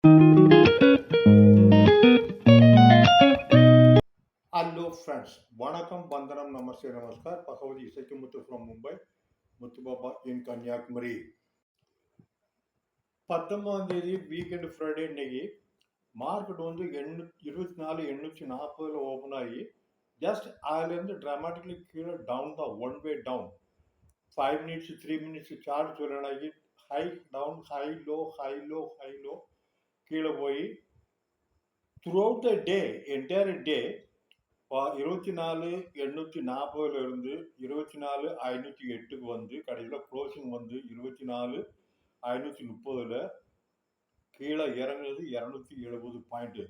Hello friends, Vanakkam, Bandanam, Namaste, Namaskar. Pakavadi Isaki Muthu from Mumbai, Muthu Baba in Kanyakumari. 19ஆம் தேதி weekend Friday இன்னைக்கு market வந்து 24,840 open ஆகி just அதுலேருந்து ட்ராமாட்டிக்லி கீழே down தான் one way down 5 minutes 3 minutes chart சொல்லி high down high low high low high low கீழே போய் throughout the day entire day 24,840 இருந்து 24,508க்கு வந்து கடைசியில் க்ளோசிங் வந்து 24,530 கீழே இறங்குனது 270 பாயிண்ட்.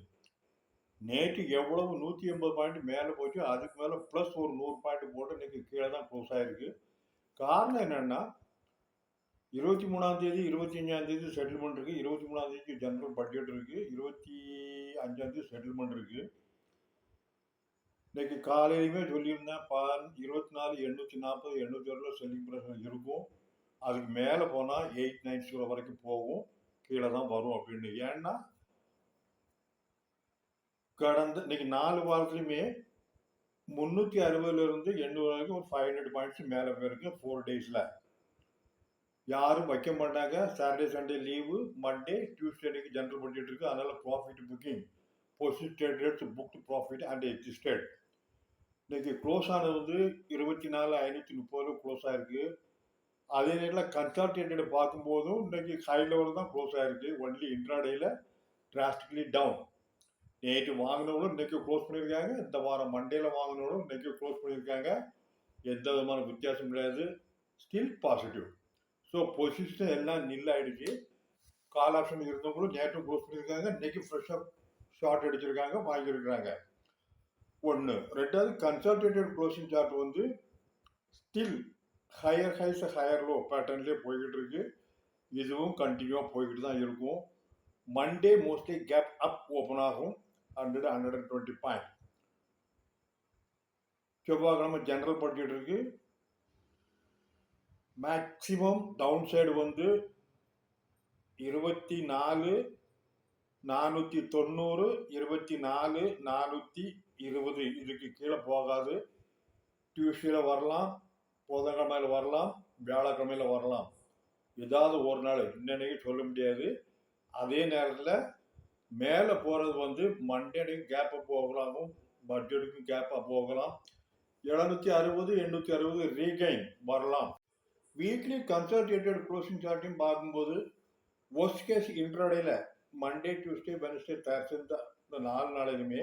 நேற்று எவ்வளவு 180 பாயிண்ட் மேலே போச்சு, அதுக்கு மேலே ப்ளஸ் ஒரு 100 பாயிண்ட் போட்டு இன்னைக்கு கீழே தான் க்ளோஸ் ஆயிருக்கு. காரணம் என்னன்னா 23ஆம் தேதி 25ஆம் தேதி செட்டில்மெண்ட் இருக்கு, 23ஆம் தேதி ஜெனரல் பட்ஜெட் இருக்கு, 25ஆம் தேதி செட்டில்மெண்ட் இருக்கு. இன்னைக்கு காலையிலுமே சொல்லியிருந்தேன் 24,840 820 செல்லிங் ப்ரைஸ் இருக்கும், அதுக்கு மேலே போனால் 890 வரைக்கும் போகும், கீழே தான் வரும் அப்படின்னு. ஏன்னா கடந்த இன்னைக்கு 4 வாரத்துலையுமே 360 800 வரைக்கும் ஒரு 500 பாயிண்ட்ஸ் மேலே போயிருக்கு 4 டேஸில். யாரும் வைக்க மாட்டாங்க, Saturday Sunday leave, Monday Tuesday அன்னைக்கு ஜெனரல் பட்ஜெட் இருக்குது, அதனால் profit booking position traders booked profit and existed. இன்னைக்கு க்ளோஸ் ஆனது வந்து 24,530 க்ளோஸ் ஆயிருக்கு. அதே நேரத்தில் கன்சால்டேட்டட் பார்க்கும்போதும் இன்னைக்கு ஹை லெவல் தான் க்ளோஸ் ஆயிருக்கு, ஒன்லி இன்ட்ராடேயில் டிராஸ்டிக்லி டவுன். நேற்று வாங்கினவங்களும் இன்னைக்கு க்ளோஸ் பண்ணியிருக்காங்க, இந்த வாரம் மண்டேயில் வாங்கினவங்களும் இன்னைக்கு க்ளோஸ் பண்ணியிருக்காங்க, எந்த விதமான வித்தியாசம் கிடையாது, ஸ்டில் பாசிட்டிவ். ஸோ பொசிஷன் எல்லாம் நில் ஆயிடுச்சு. கால் ஆப்ஷன் இருந்தவங்களும் நேற்று க்ளோஸ் பண்ணியிருக்காங்க, இன்னைக்கு ஃப்ரெஷ்ஷாக ஷார்ட் அடிச்சிருக்காங்க, வாங்கியிருக்கிறாங்க. ஒன்று. ரெண்டாவது கன்சால்டேட்டட் க்ளோசிங் சார்ட் வந்து still higher highs higher low பேட்டர்ன்லேயே போய்கிட்டு இருக்கு, இதுவும் கண்டினியூவாக போய்கிட்டு தான் இருக்கும். Monday mostly gap up open ஆகும் 100-120 பாயிண்ட். செவ்வாய்க்கிழமை ஜெனரல் பட்ஜெட் இருக்கு, மேக்சிமம் டவுன் சைடு வந்து 24,490 24,420 இதுக்கு கீழே போகாது. டியூஸ்டேல வரலாம், புதன்கிழமையில வரலாம், வியாழக்கிழமையில வரலாம், ஏதாவது ஒரு நாள், இன்னைக்கு சொல்ல முடியாது. அதே நேரத்தில் மேலே போகிறது வந்து மண்டே கேப்பை போகலாமும், பட்ஜெட்டுக்கும் கேப்பாக போகலாம், 760 860 ரீகைன் வரலாம். வீக்லி கன்சல்டேட்டட் க்ளோசிங் சார்ட்டையும் பார்க்கும்போது ஒர்ஸ்ட் கேஸ் இன்ட்ராடேல மண்டே டியூஸ்டே வெனஸ்டே தேர்ஸ்டே இந்த 4 நாளிலுமே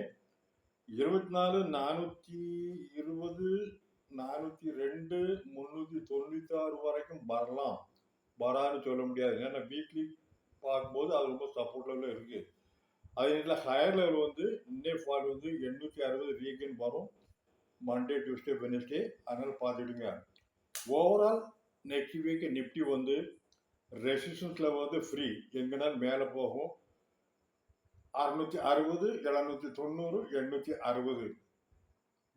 24,420 402 396 வரைக்கும் வரலாம், வரான்னு சொல்ல முடியாது. ஏன்னா வீக்லி பார்க்கும்போது அது ரொம்ப சப்போர்ட் லெவலில் இருக்குது. அதே நேரத்தில் ஹையர் லெவல் வந்து இன்னே ஃபால் வந்து 860 ரீகெயின் வரும் மண்டே டியூஸ்டே வெனஸ்டே, அதனால் பார்த்துடுங்க. ஓவரால் நெக்ஸ்ட் வீக் நிஃப்டி வந்து ரெசிஸ்டன்ஸில் வந்து ஃப்ரீ, எங்கேனாலும் மேலே போகும் 660 790 860.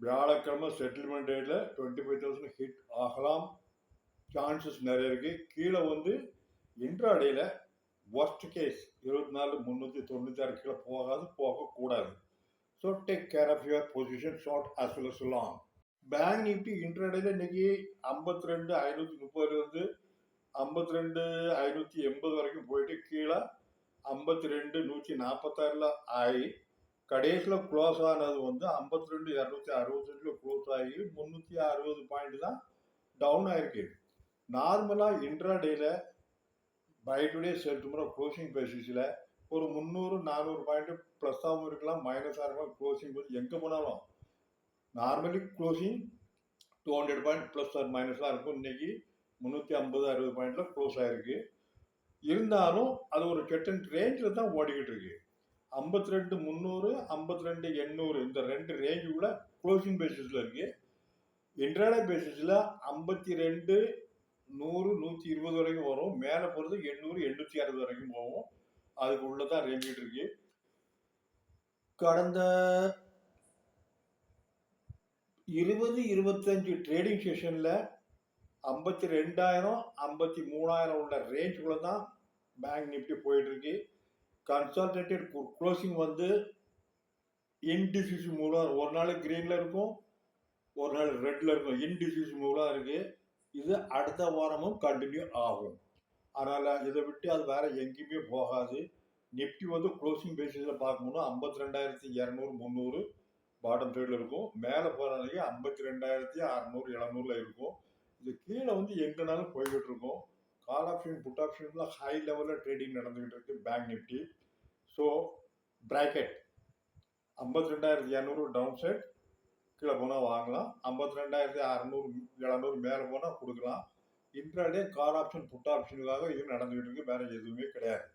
வியாழக்கிழமை செட்டில்மெண்ட் டேட்டில் 25,000 ஹிட் ஆகலாம், சான்சஸ் நிறைய இருக்குது. கீழே வந்து இன்ட்ராடேயில் ஒர்ஸ்ட் கேஸ் 24,396 கீழே போகாது, போகக்கூடாது. So take care of your position short as well as long. Bank Nifty இன்ட்ராடேயில் இன்னைக்கு 52,530 52,580 வரைக்கும் போயிட்டு கீழே 52,146 ஆகி கடைசியில் க்ளோஸ் ஆனது வந்து 52,262 க்ளோஸ் ஆகி 360 பாயிண்ட் தான் டவுன் ஆயிருக்கு. நார்மலாக இன்ட்ராடேயில் buy today sell tomorrow closing பேசிஸில் ஒரு 300-400 பாயிண்ட் ப்ளஸ்ஸாகவும் இருக்கலாம், மைனஸாக இருக்கலாம். க்ளோசிங் வந்து எங்கே போனாலும் normally closing 200 point plus or மைனஸாக இருக்கும். இன்னைக்கு 350-60 பாயிண்ட்ல க்ளோஸ் ஆயிருக்கு. இருந்தாலும் அது ஒரு செட்டன் ரேஞ்சில் தான் ஓடிக்கிட்டு இருக்கு. 52,300 52,800 இந்த ரெண்டு ரேஞ்சுக்குள்ள க்ளோசிங் பேசிஸில் இருக்கு. இன்ட்ராடே பேசிஸில் 52 100 120 வரைக்கும் வரும், மேலே போகிறது 800 860 வரைக்கும் போகும், அதுக்கு உள்ள தான் ரேஞ்சிட்டு இருக்கு. கடந்த 20-25 ட்ரேடிங் செஷனில் 52,000 53,000 உள்ள ரேஞ்சுக்குள்ள தான் பேங்க் நிஃப்டி போயிட்டு இருக்கு. கன்சால்டேட்டட் க்ளோசிங் வந்து இன்டிசிசிவ் மூலம் ஒரு நாள் கிரீனில் இருக்கும், ஒரு நாள் ரெட்டில் இருக்கும். இன்டிசிசிவ் மூலம் இருக்குது. இது அடுத்த வாரமும் கண்டினியூ ஆகும். அதனால் இதை விட்டு அது வேறு எங்கேயுமே போகாது. நிஃப்டி வந்து க்ளோசிங் பேசிஸில் பார்க்கும்போது 52,200 300 பாட்டம் சைடில் இருக்கும். மேலே போகிறதுக்கு 52,600 700 இருக்கும். இது கீழே வந்து எங்கேனாலும் போய்கிட்டு இருக்கும். கால் ஆப்ஷன் புட் ஆப்ஷன்லாம் ஹை லெவலில் ட்ரேடிங் நடந்துகிட்டு இருக்கு bank Nifty. So bracket 52,200 down side, கீழே போனால் வாங்கலாம். 52,600 700 மேலே போனால் கொடுக்கலாம். இன்ட்ராடே கால் ஆப்ஷன் புட் ஆப்ஷனுக்காக இது நடந்துகிட்டு இருக்கு. வேற எதுவுமே கிடையாது.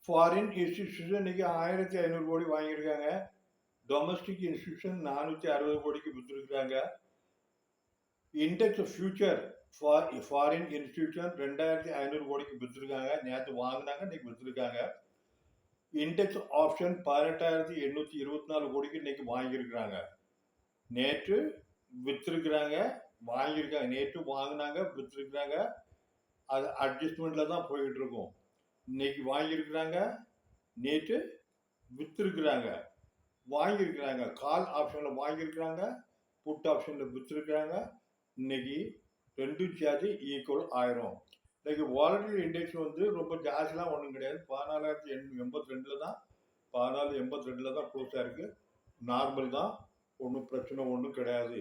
ஃபாரின் இன்ஸ்டிடியூஷன் இன்னைக்கு 1,500 கோடி வாங்கியிருக்காங்க. டொமஸ்டிக் இன்ஸ்டிடியூஷன் 460 கோடிக்கு விற்றுருக்காங்க. இண்டெக்ஸ் ஃபியூச்சர் ஃபாரின் இன்ஸ்டிடியூஷன் 2,500 கோடிக்கு விற்றுருக்காங்க. நேற்று வாங்கினாங்க, இன்னைக்கு விற்றுருக்காங்க. இண்டெக்ஸ் ஆப்ஷன் 18,824 கோடிக்கு இன்னைக்கு வாங்கியிருக்கிறாங்க. நேற்று விற்றுருக்குறாங்க, வாங்கியிருக்காங்க. நேற்று வாங்கினாங்க, விற்றுருக்குறாங்க. அது அட்ஜஸ்ட்மெண்ட்டில் தான் போய்கிட்டு இருக்கும். இன்னைக்கு வாங்கியிருக்கிறாங்க, நேற்று விற்றுருக்குறாங்க, வாங்கியிருக்கிறாங்க. கால் ஆப்ஷனில் வாங்கியிருக்கிறாங்க, புட் ஆப்ஷனில் விற்றுருக்குறாங்க. இன்னைக்கு ரெண்டும் சேர்த்து ஈக்குவல் ஆயிரும். இன்னைக்கு வாலட்டில் இண்டெக்ஸ் வந்து ரொம்ப ஜாஸ்திலாம் ஒன்றும் கிடையாது. 14,882 தான், 14,082 தான் க்ளோஸ் ஆயிருக்கு. நார்மல் தான், ஒன்றும் பிரச்சனை ஒன்றும் கிடையாது.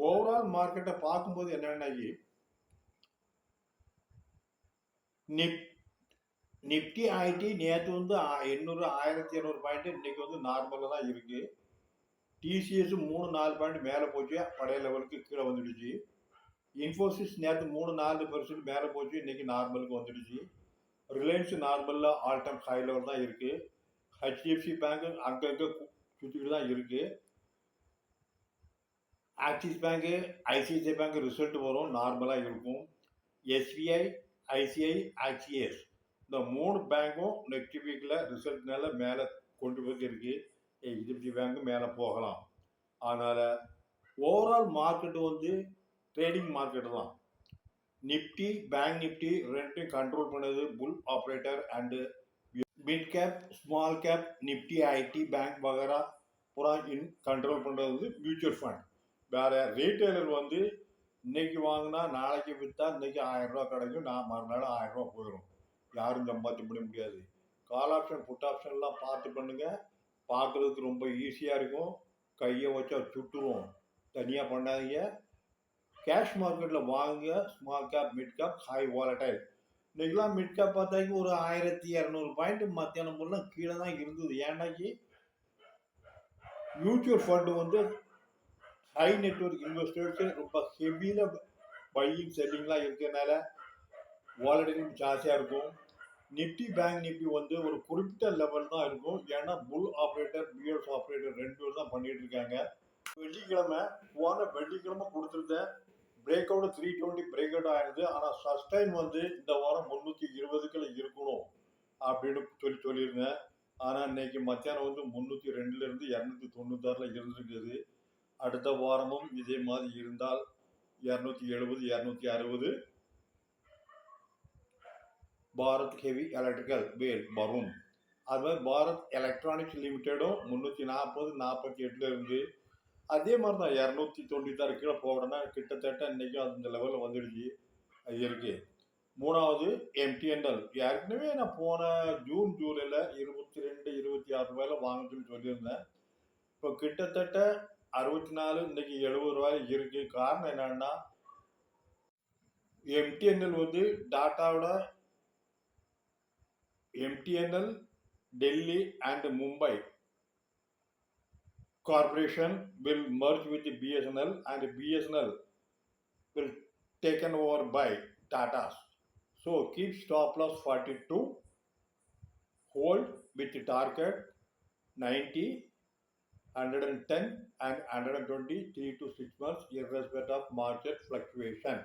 ஓவரால் மார்க்கெட்டை பார்க்கும்போது என்னென்னாக்கி நிஃப்டி ஐடி நேற்று வந்து 1,200 பாயிண்ட், இன்னைக்கு வந்து நார்மலாக தான் இருக்கு. டிசிஎஸ் 3-4 பாயிண்ட் மேலே போச்சு, பழைய லெவலுக்கு கீழே வந்துடுச்சு. இன்ஃபோசிஸ் நேற்று 3-4% மேலே போச்சு, இன்னைக்கு நார்மலுக்கு வந்துடுச்சு. ரிலையன்ஸ் நார்மலில் ஆல் டைம் ஹை லெவல் தான் இருக்கு. ஹெச்டிஎஃப்சி பேங்க் அங்கங்கே சுற்றிக்கிட்டு தான் இருக்கு. ஆக்சிஸ் பேங்க்கு, ஐசிஐசிஐ பேங்க் ரிசல்ட் வரும், நார்மலாக இருக்கும். எஸ்பிஐ, ஐசிஐ, ஆக்சிஎஸ் இந்த 3 பேங்க்கும் நெக்ஸ்ட் வீக்கில் ரிசல்ட்னால மேலே கொண்டு போய் இருக்கு. ஹெச்டிஎஃப்சி பேங்க்கு மேலே போகலாம். அதனால் ஓவரால் மார்க்கெட்டு வந்து ட்ரேடிங் மார்க்கெட்டு தான். நிஃப்டி, பேங்க் நிஃப்டி ரெண்டையும் கண்ட்ரோல் பண்ணது bull operator and mid cap, small cap, Nifty IT bank வகரா பூரா கண்ட்ரோல் பண்ணுறது வந்து மியூச்சுவல் ஃபண்ட். வேறு ரீட்டைலர் வந்து இன்னைக்கு வாங்கினா நாளைக்கு விற்றா இன்னைக்கு 1000 ரூபா கிடைக்கும், நான் மறுநாள் 1000 ரூபா போயிடும். யாரும் சம்பாதிச்சு பண்ண முடியாது. கால் ஆப்ஷன் புட் ஆப்ஷன்லாம் பார்த்து பண்ணுங்க. பார்க்குறதுக்கு ரொம்ப ஈஸியாக இருக்கும். கையை வச்சா சுட்டுருவோம். தனியாக பண்ணாதீங்க. கேஷ் மார்க்கெட்டில் வாங்குங்க. Small cap, mid cap, high volatile. இன்னைக்கெல்லாம் மிட் கேப் பார்த்தாக்கி ஒரு 1,200 பாயிண்ட் மத்தியானம் போலாம் கீழே தான் இருந்தது. ஏன்னாக்கி மியூச்சுவல் ஃபண்டு வந்து ஹை நெட்வொர்க் இன்வெஸ்டர்ஸு ரொம்ப ஹெவியில் பையிங் செல்லிங்லாம் இருக்கிறதுனால வாலடைல் ஜாஸ்தியாக இருக்கும். நிஃப்டி, பேங்க் நிஃப்டி வந்து ஒரு குறிப்பிட்ட லெவல் தான் இருக்கும். ஏன்னா புல் ஆப்ரேட்டர், பிஎஸ் ஆப்ரேட்டர் 2 பேர் தான் பண்ணிட்டு இருக்காங்க. வெள்ளிக்கிழமை கொடுத்துருந்தேன். பிரேக் அவுட் 320 பிரேக் அவுட் ஆயிடுது. ஆனால் சஸ்டைன் வந்து இந்த வாரம் 320க்குள்ள இருக்கணும் அப்படின்னு சொல்லியிருந்தேன். ஆனால் இன்னைக்கு மத்தியானம் வந்து 302லேருந்து 296 இருந்துருக்குது. அடுத்த வாரமும் இதே மாதிரி இருந்தால் 270, 260 பாரத் ஹெவி எலக்ட்ரிக்கல் வேல் வரும். அது மாதிரி பாரத் எலக்ட்ரானிக்ஸ் லிமிட்டடும் 340, 48 இருந்து அதே மாதிரி தான் 296 கீழே போகணும்னா கிட்டத்தட்ட இன்னைக்கு அந்த லெவலில் வந்துடுச்சு. அது இருக்கு. மூணாவது எம்டிஎன்எல். ஏற்கனவே நான் போன ஜூன் ஜூலையில் 22, 26 ரூபாயில் வாங்க சொல்லியிருந்தேன். இப்போ கிட்டத்தட்ட 64, இன்னைக்கு 70 ரூபாயில் இருக்கு. காரணம் என்னன்னா எம்டிஎன்எல் வந்து டாட்டாவோட MTNL, Delhi and Mumbai Corporation will merge with the BSNL and BSNL will taken over by Tata's. So keep stop loss 42, hold with the target 90, 110 and 120, 3 to 6 months irrespective of market fluctuation.